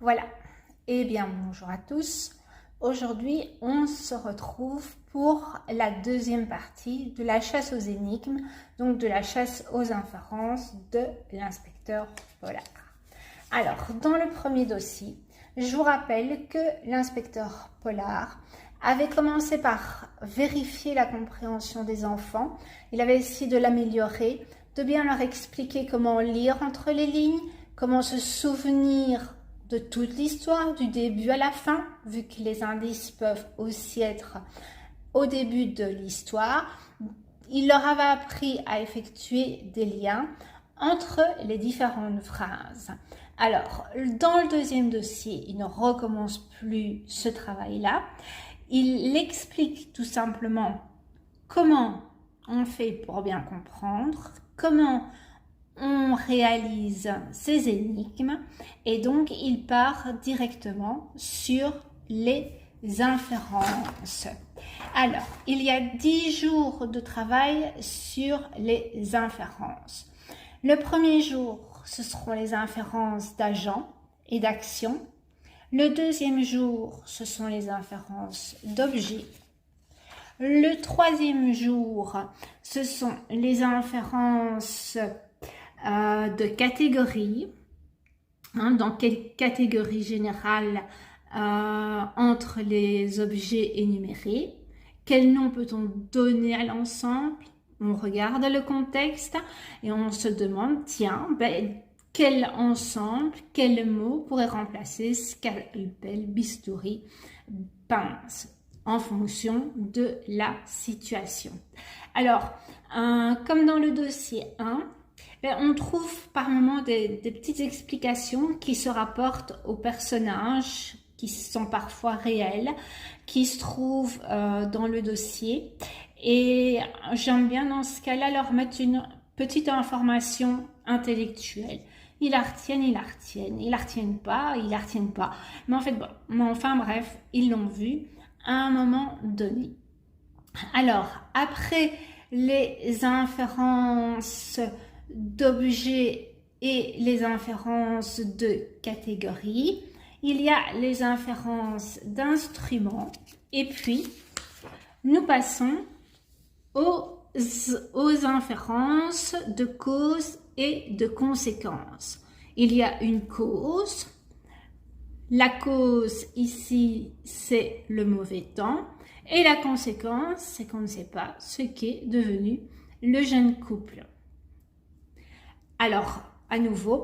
Voilà, eh bien bonjour à tous. Aujourd'hui, on se retrouve pour la deuxième partie de la chasse aux énigmes, donc de la chasse aux inférences de l'inspecteur Pollard. Alors, dans le premier dossier, je vous rappelle que l'inspecteur Pollard avait commencé par vérifier la compréhension des enfants. Il avait essayé de l'améliorer, de bien leur expliquer comment lire entre les lignes, comment se souvenir de toute l'histoire, du début à la fin, vu que les indices peuvent aussi être au début de l'histoire. Il leur avait appris à effectuer des liens entre les différentes phrases. Alors, dans le deuxième dossier, il ne recommence plus ce travail-là. Il explique tout simplement comment on fait pour bien comprendre, comment on réalise ces énigmes, et donc il part directement sur les inférences. Alors, il y a 10 jours de travail sur les inférences. Le premier jour, ce seront les inférences d'agents et d'actions. Le deuxième jour, ce sont les inférences d'objets. Le troisième jour, ce sont les inférences de catégories, dans quelle catégorie générale entre les objets énumérés, quel nom peut-on donner à l'ensemble, on regarde le contexte et on se demande, tiens, quel ensemble, quel mot pourrait remplacer scalpel, bistouri, pince, en fonction de la situation. Alors, comme dans le dossier 1, on trouve par moments des petites explications qui se rapportent aux personnages, qui sont parfois réels, qui se trouvent dans le dossier. Et j'aime bien dans ce cas-là leur mettre une petite information intellectuelle. Ils la retiennent, ils la retiennent. Ils la retiennent pas, ils la retiennent pas. Mais en fait, bon, mais enfin bref, ils l'ont vu à un moment donné. Alors, après les inférences d'objets et les inférences de catégories, il y a les inférences d'instruments, et puis nous passons aux inférences de cause et de conséquence. Il y a une cause. La cause ici, c'est le mauvais temps. Et la conséquence, c'est qu'on ne sait pas ce qu'est devenu le jeune couple. Alors, à nouveau,